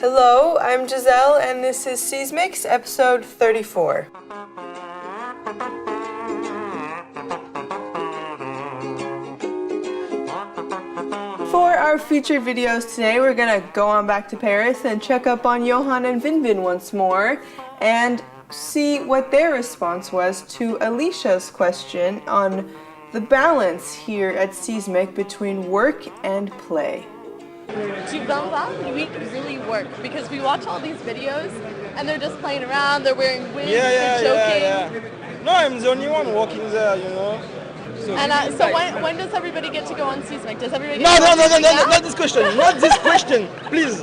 Hello, I'm Giselle, and this is SeeSmiX, episode 34. For our featured videos today, we're gonna go on back to Paris and check up on Johan and Vinvin once more, and see what their response was to Alicia's question on the balance here at SeeSmiX between work and play. Tu vas pas really work because we watch all these videos and they're just playing around, they're wearing wigs, they're joking. Yeah. No, I'm the only one walking there, you know. So, and so when does everybody get to go on SeeSmiX? Does everybody No, not this question, not this question, please.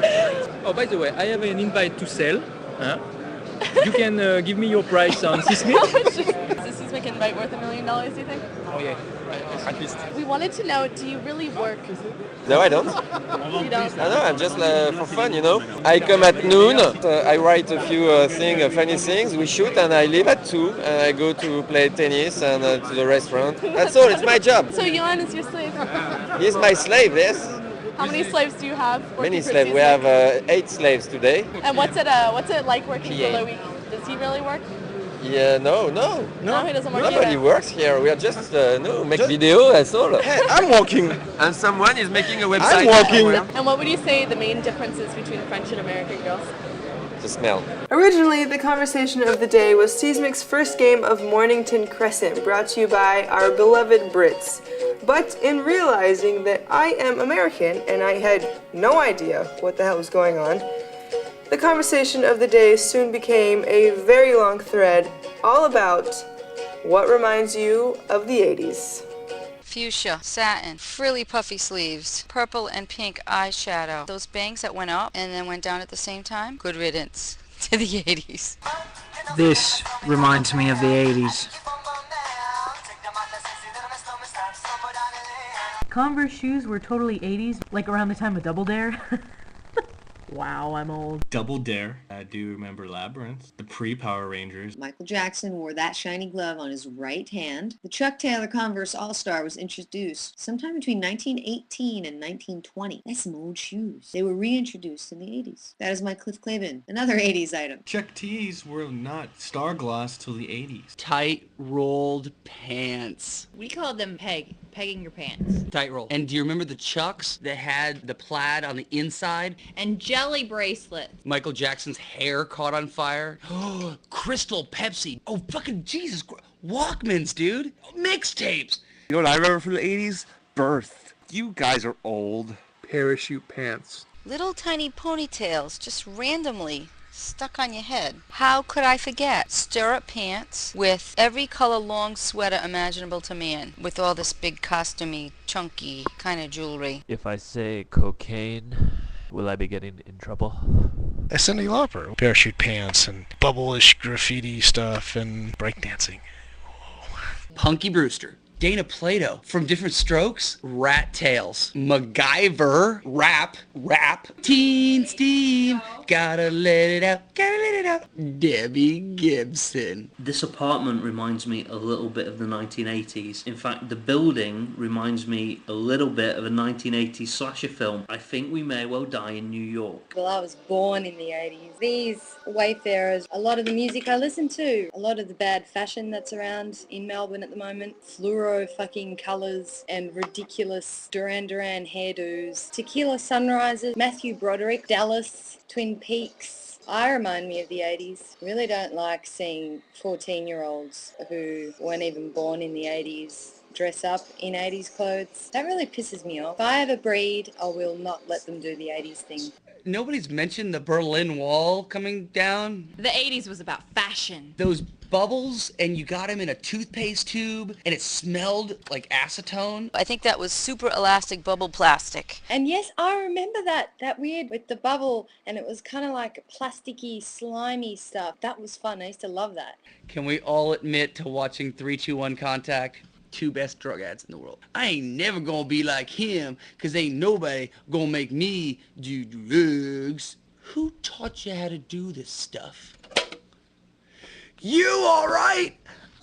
Oh, by the way, I have an invite to sell. Huh? You can give me your price on SeeSmiX. Is the SeeSmiX invite worth $1 million, do you think? Oh yeah, at least. We wanted to know, do you really work? No, I don't. You don't? No, I'm just for fun, you know. I come at noon, I write a few funny things, we shoot, and I leave at 2, and I go to play tennis and to the restaurant. That's all, it's my job. So Jan is your slave? He's my slave, yes. How many slaves do you have? Many slaves. We have 8 slaves today. And what's it like working for Louis? Does he really work? Yeah, no, he doesn't work nobody either. works here. We are just make video, that's all. Hey, I'm walking. And someone is making a website. I'm walking. And what would you say the main differences between French and American girls? The smell. Originally, the conversation of the day was SeeSmiX's first game of Mornington Crescent, brought to you by our beloved Brits. But in realizing that I am American and I had no idea what the hell was going on, the conversation of the day soon became a very long thread all about what reminds you of the 80s. Fuchsia, satin, frilly puffy sleeves, purple and pink eyeshadow. Those bangs that went up and then went down at the same time? Good riddance to the 80s. This reminds me of the 80s. Converse shoes were totally 80s, like around the time of Double Dare. Wow, I'm old. Double Dare. I do remember Labyrinth. The pre-Power Rangers. Michael Jackson wore that shiny glove on his right hand. The Chuck Taylor Converse All-Star was introduced sometime between 1918 and 1920. That's some old shoes. They were reintroduced in the 80s. That is my Cliff Clavin, another 80s item. Chuck T's were not star gloss till the 80s. Tight rolled pants. We called them pegging your pants. Tight roll. And do you remember the Chucks that had the plaid on the inside? And jelly bracelets. Michael Jackson's hair caught on fire. Crystal Pepsi. Oh, fucking Jesus. Walkmans, dude. Mixtapes. You know what I remember from the 80s? Birth. You guys are old. Parachute pants. Little tiny ponytails just randomly stuck on your head. How could I forget? Stirrup pants with every color long sweater imaginable to man, with all this big costumey, chunky kind of jewelry. If I say cocaine, will I be getting in trouble? A Cyndi Lauper. Parachute pants and bubble-ish graffiti stuff and breakdancing. Punky Brewster. Dana Plato from Different Strokes, Rat Tails, MacGyver, Rap, Teen Steve, gotta let it out, Debbie Gibson. This apartment reminds me a little bit of the 1980s. In fact, the building reminds me a little bit of a 1980s slasher film. I think we may well die in New York. Well, I was born in the 80s. These wayfarers, a lot of the music I listen to, a lot of the bad fashion that's around in Melbourne at the moment, fluoro fucking colours and ridiculous Duran Duran hairdos, tequila sunrises, Matthew Broderick, Dallas, Twin Peaks. I remind me of the 80s. Really don't like seeing 14-year-olds who weren't even born in the 80s dress up in 80s clothes. That really pisses me off. If I ever breed, I will not let them do the 80s thing. Nobody's mentioned the Berlin Wall coming down. The 80s was about fashion. Those bubbles, and you got them in a toothpaste tube, and it smelled like acetone. I think that was super elastic bubble plastic. And yes, I remember that weird with the bubble, and it was kind of like plasticky, slimy stuff. That was fun. I used to love that. Can we all admit to watching 3-2-1 Contact? 2 best drug ads in the world. I ain't never gonna be like him, cause ain't nobody gonna make me do drugs. Who taught you how to do this stuff? You alright?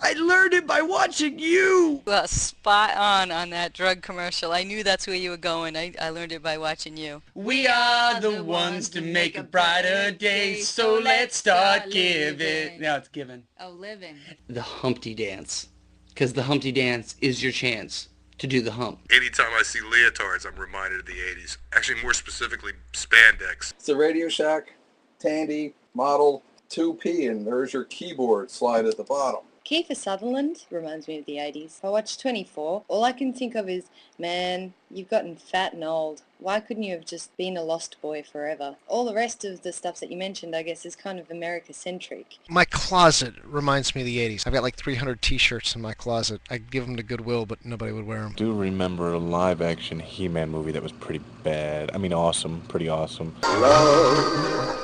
I learned it by watching you! Well, spot on that drug commercial. I knew that's where you were going. I learned it by watching you. We are the ones to make a brighter day, so let's start giving. Now it's given. Oh, living. The Humpty Dance. Because the Humpty Dance is your chance to do the hump. Anytime I see leotards, I'm reminded of the 80s. Actually, more specifically, spandex. It's a Radio Shack Tandy Model 2P, and there's your keyboard slide at the bottom. Kiefer Sutherland reminds me of the 80s. If I watch 24, all I can think of is, man, you've gotten fat and old. Why couldn't you have just been a lost boy forever? All the rest of the stuff that you mentioned, I guess, is kind of America-centric. My closet reminds me of the 80s. I've got like 300 t-shirts in my closet. I'd give them to Goodwill, but nobody would wear them. I do remember a live-action He-Man movie that was pretty bad. I mean, awesome. Pretty awesome. Love,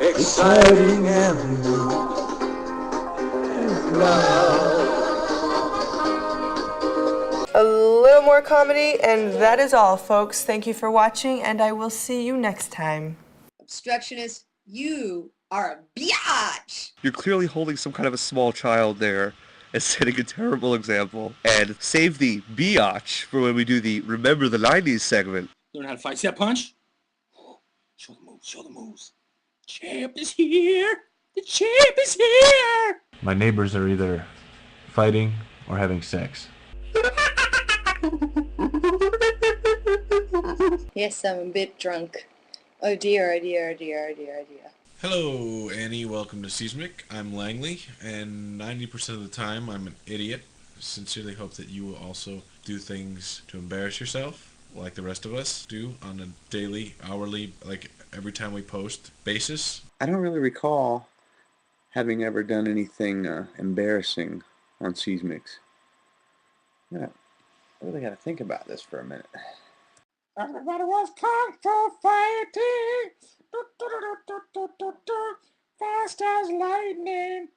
exciting and new. A little more comedy, and that is all, folks. Thank you for watching, and I will see you next time. Obstructionist, you are a biatch! You're clearly holding some kind of a small child there and setting a terrible example. And save the biatch for when we do the Remember the 90s segment. Learn how to fight. See that punch? Show the moves. Show the moves. Champ is here. The champ is here. My neighbors are either fighting or having sex. Yes, I'm a bit drunk. Oh dear, oh dear, oh dear, oh dear, oh dear. Hello, Annie. Welcome to SeeSmiX. I'm Langley, and 90% of the time I'm an idiot. Sincerely hope that you will also do things to embarrass yourself, like the rest of us do on a daily, hourly, like every time we post basis. I don't really recall having ever done anything embarrassing on SeeSmiX. Yeah, I really got to think about this for a minute. Everybody was kung fu fighting. Fast as lightning.